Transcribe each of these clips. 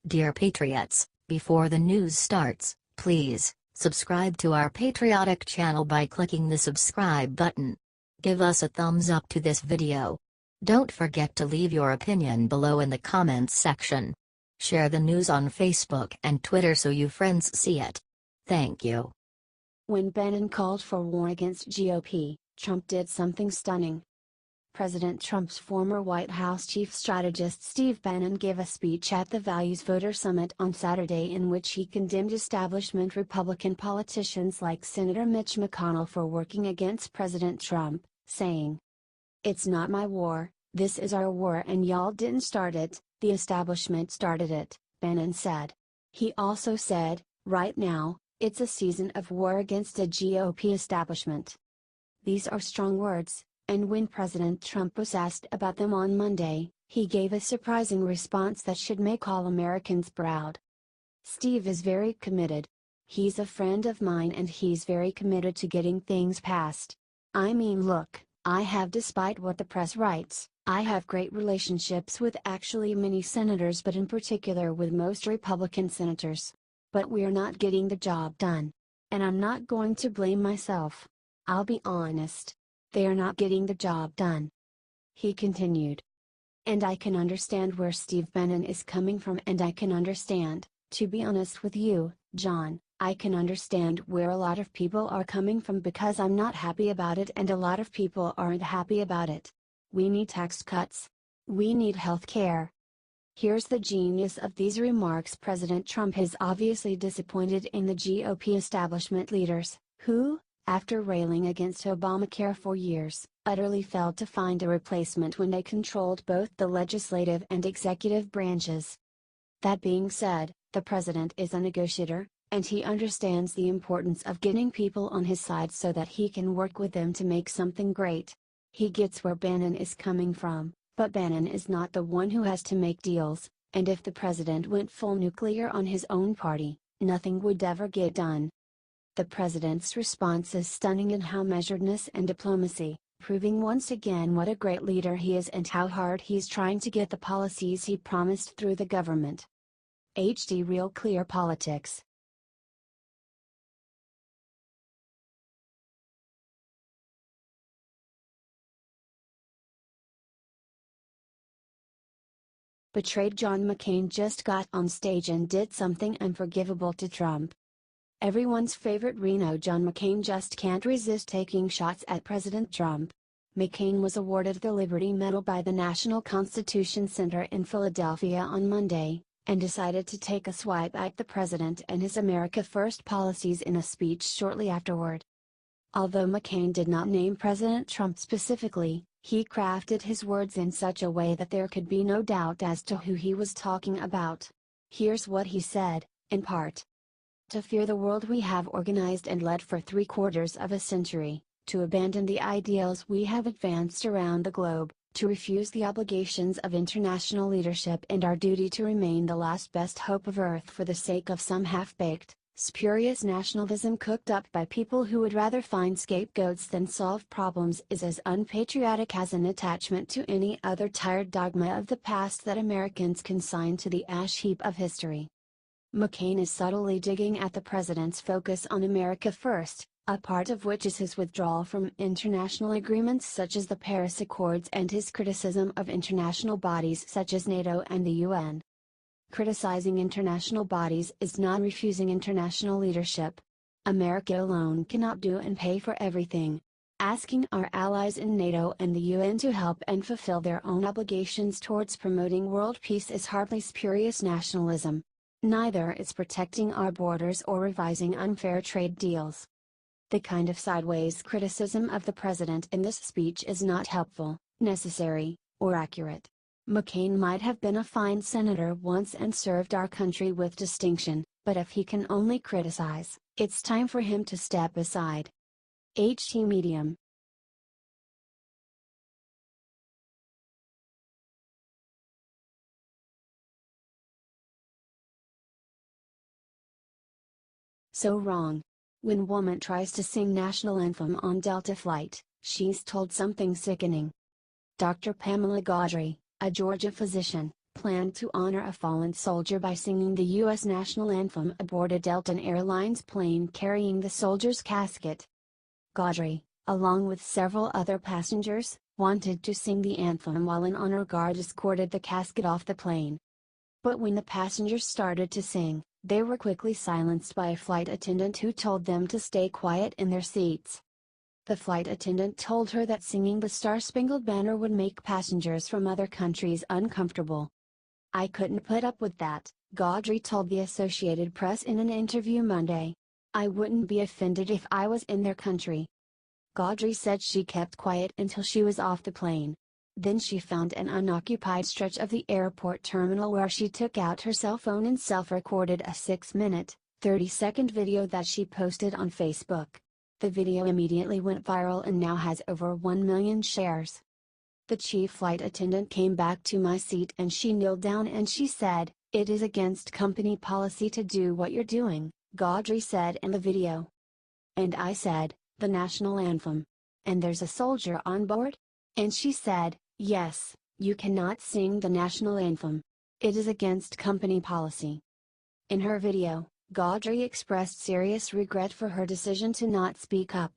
Dear Patriots, before the news starts, please subscribe to our patriotic channel by clicking the subscribe button. Give us a thumbs up to this video. Don't forget to leave your opinion below in the comments section. Share the news on Facebook and Twitter so you friends see it. Thank you. When Bannon called for war against GOP, Trump did something stunning. President Trump's former White House chief strategist Steve Bannon gave a speech at the Values Voter Summit on Saturday in which he condemned establishment Republican politicians like Senator Mitch McConnell for working against President Trump, saying, "It's not my war, this is our war and y'all didn't start it, the establishment started it," Bannon said. He also said, "Right now, it's a season of war against a GOP establishment." These are strong words, and when President Trump was asked about them on Monday, he gave a surprising response that should make all Americans proud. "Steve is very committed. He's a friend of mine and he's very committed to getting things passed. I mean, look, despite what the press writes, I have great relationships with actually many senators, but in particular with most Republican senators. But we're not getting the job done. And I'm not going to blame myself. I'll be honest. They are not getting the job done." He continued. "And I can understand where Steve Bannon is coming from, and I can understand, to be honest with you, John, I can understand where a lot of people are coming from, because I'm not happy about it and a lot of people aren't happy about it. We need tax cuts. We need health care." Here's the genius of these remarks. President Trump is obviously disappointed in the GOP establishment leaders, who, after railing against Obamacare for years, utterly failed to find a replacement when they controlled both the legislative and executive branches. That being said, the president is a negotiator, and he understands the importance of getting people on his side so that he can work with them to make something great. He gets where Bannon is coming from, but Bannon is not the one who has to make deals, and if the president went full nuclear on his own party, nothing would ever get done. The president's response is stunning in how measuredness and diplomacy, proving once again what a great leader he is and how hard he's trying to get the policies he promised through the government. HD Real Clear Politics. Betrayed John McCain just got on stage and did something unforgivable to Trump. Everyone's favorite Reno John McCain just can't resist taking shots at President Trump. McCain was awarded the Liberty Medal by the National Constitution Center in Philadelphia on Monday, and decided to take a swipe at the president and his America First policies in a speech shortly afterward. Although McCain did not name President Trump specifically, he crafted his words in such a way that there could be no doubt as to who he was talking about. Here's what he said, in part. "To fear the world we have organized and led for 3/4 of a century, to abandon the ideals we have advanced around the globe, to refuse the obligations of international leadership and our duty to remain the last best hope of Earth for the sake of some half-baked, spurious nationalism cooked up by people who would rather find scapegoats than solve problems is as unpatriotic as an attachment to any other tired dogma of the past that Americans consign to the ash heap of history." McCain is subtly digging at the president's focus on America First, a part of which is his withdrawal from international agreements such as the Paris Accords and his criticism of international bodies such as NATO and the UN. Criticizing international bodies is not refusing international leadership. America alone cannot do and pay for everything. Asking our allies in NATO and the UN to help and fulfill their own obligations towards promoting world peace is hardly spurious nationalism. Neither is protecting our borders or revising unfair trade deals. The kind of sideways criticism of the president in this speech is not helpful, necessary, or accurate. McCain might have been a fine senator once and served our country with distinction, but if he can only criticize, it's time for him to step aside. HT Medium. So wrong. When woman tries to sing national anthem on Delta flight, she's told something sickening. Dr. Pamela Gaudry, a Georgia physician, planned to honor a fallen soldier by singing the U.S. national anthem aboard a Delta Airlines plane carrying the soldier's casket. Gaudry, along with several other passengers, wanted to sing the anthem while an honor guard escorted the casket off the plane. But when the passengers started to sing, they were quickly silenced by a flight attendant who told them to stay quiet in their seats. The flight attendant told her that singing the Star-Spangled Banner would make passengers from other countries uncomfortable. "I couldn't put up with that," Gaudry told the Associated Press in an interview Monday. "I wouldn't be offended if I was in their country." Gaudry said she kept quiet until she was off the plane. Then she found an unoccupied stretch of the airport terminal where she took out her cell phone and self-recorded a 6-minute, 30-second video that she posted on Facebook. The video immediately went viral and now has over 1 million shares. "The chief flight attendant came back to my seat and she kneeled down and she said, 'It is against company policy to do what you're doing,'" Gaudry said in the video. "And I said, 'The national anthem. And there's a soldier on board?' And she said, 'Yes, you cannot sing the national anthem. It is against company policy.'" In her video, Gaudry expressed serious regret for her decision to not speak up.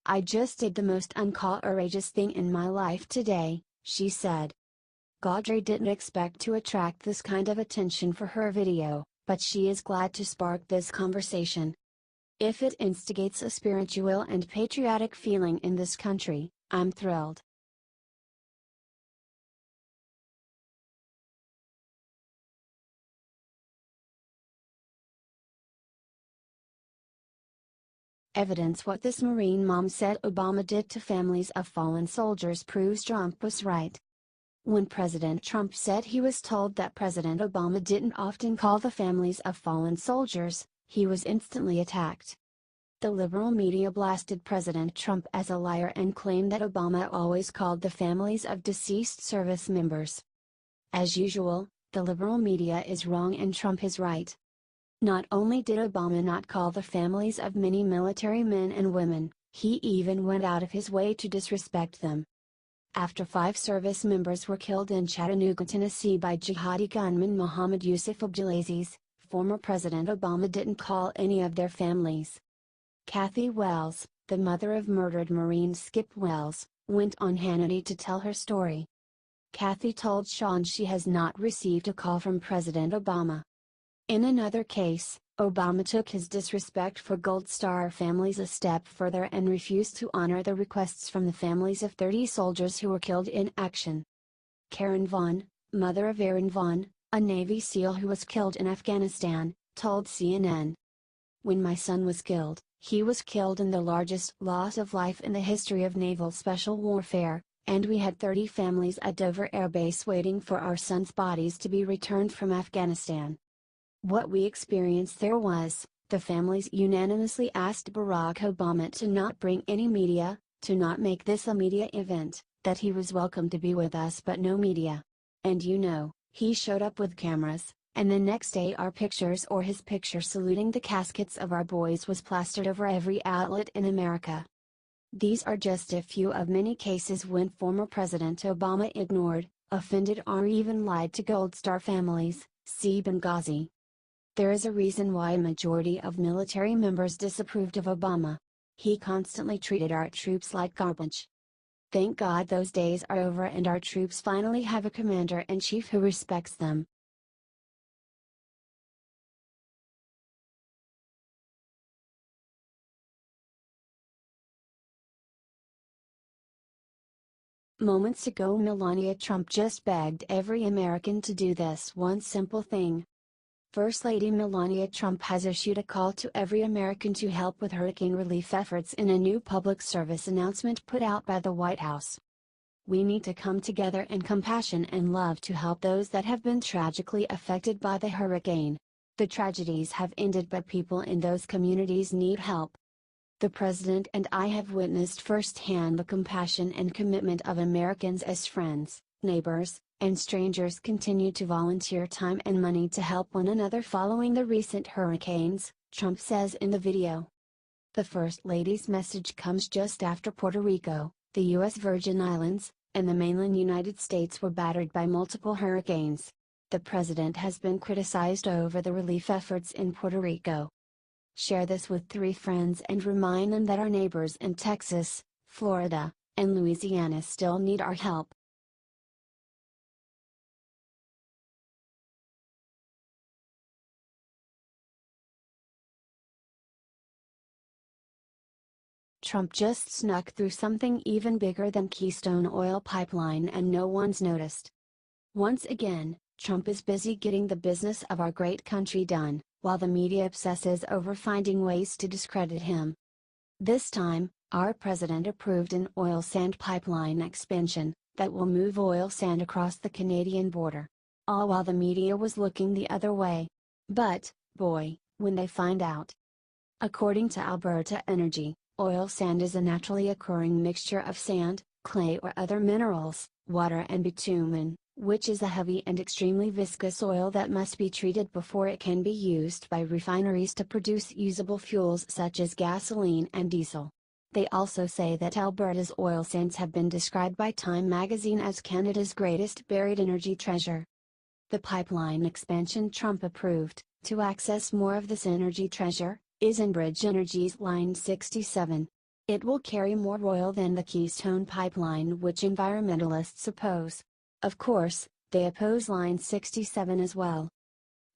"I just did the most uncourageous thing in my life today," she said. Gaudry didn't expect to attract this kind of attention for her video, but she is glad to spark this conversation. "If it instigates a spiritual and patriotic feeling in this country, I'm thrilled." Evidence. What this Marine mom said Obama did to families of fallen soldiers proves Trump was right. When President Trump said he was told that President Obama didn't often call the families of fallen soldiers, he was instantly attacked. The liberal media blasted President Trump as a liar and claimed that Obama always called the families of deceased service members. As usual, the liberal media is wrong and Trump is right. Not only did Obama not call the families of many military men and women, he even went out of his way to disrespect them. After 5 service members were killed in Chattanooga, Tennessee by jihadi gunman Mohammed Yusuf Abdulaziz, former President Obama didn't call any of their families. Kathy Wells, the mother of murdered Marine Skip Wells, went on Hannity to tell her story. Kathy told Sean she has not received a call from President Obama. In another case, Obama took his disrespect for Gold Star families a step further and refused to honor the requests from the families of 30 soldiers who were killed in action. Karen Vaughn, mother of Aaron Vaughn, a Navy SEAL who was killed in Afghanistan, told CNN. "When my son was killed, he was killed in the largest loss of life in the history of naval special warfare, and we had 30 families at Dover Air Base waiting for our sons' bodies to be returned from Afghanistan. What we experienced there was, the families unanimously asked Barack Obama to not bring any media, to not make this a media event, that he was welcome to be with us but no media. And he showed up with cameras, and the next day our pictures or his picture saluting the caskets of our boys was plastered over every outlet in America." These are just a few of many cases when former President Obama ignored, offended or even lied to Gold Star families. See Benghazi. There is a reason why a majority of military members disapproved of Obama. He constantly treated our troops like garbage. Thank God those days are over and our troops finally have a commander-in-chief who respects them. Moments ago, Melania Trump just begged every American to do this one simple thing. First Lady Melania Trump has issued a call to every American to help with hurricane relief efforts in a new public service announcement put out by the White House. "We need to come together in compassion and love to help those that have been tragically affected by the hurricane. The tragedies have ended, but people in those communities need help. The President and I have witnessed firsthand the compassion and commitment of Americans as friends, neighbors, and strangers continue to volunteer time and money to help one another following the recent hurricanes," Trump says in the video. The First Lady's message comes just after Puerto Rico, the U.S. Virgin Islands, and the mainland United States were battered by multiple hurricanes. the president has been criticized over the relief efforts in Puerto Rico. Share this with 3 friends and remind them that our neighbors in Texas, Florida, and Louisiana still need our help. Trump just snuck through something even bigger than Keystone Oil Pipeline and no one's noticed. Once again, Trump is busy getting the business of our great country done, while the media obsesses over finding ways to discredit him. This time, our president approved an oil sand pipeline expansion that will move oil sand across the Canadian border. All while the media was looking the other way. But, boy, when they find out. According to Alberta Energy, oil sand is a naturally occurring mixture of sand, clay or other minerals, water and bitumen, which is a heavy and extremely viscous oil that must be treated before it can be used by refineries to produce usable fuels such as gasoline and diesel. They also say that Alberta's oil sands have been described by Time magazine as Canada's greatest buried energy treasure. The pipeline expansion Trump approved, to access more of this energy treasure, is Enbridge Energy's Line 67. It will carry more oil than the Keystone Pipeline, which environmentalists oppose. Of course, they oppose Line 67 as well.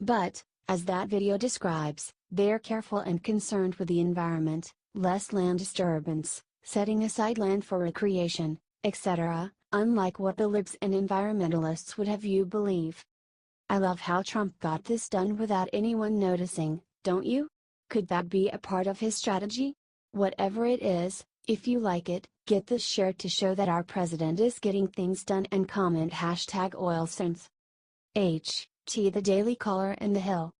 But, as that video describes, they're careful and concerned with the environment, less land disturbance, setting aside land for recreation, etc., unlike what the libs and environmentalists would have you believe. I love how Trump got this done without anyone noticing, don't you? Could that be a part of his strategy? Whatever it is, if you like it, get this shared to show that our president is getting things done and comment #OilSense. The Daily Caller and The Hill.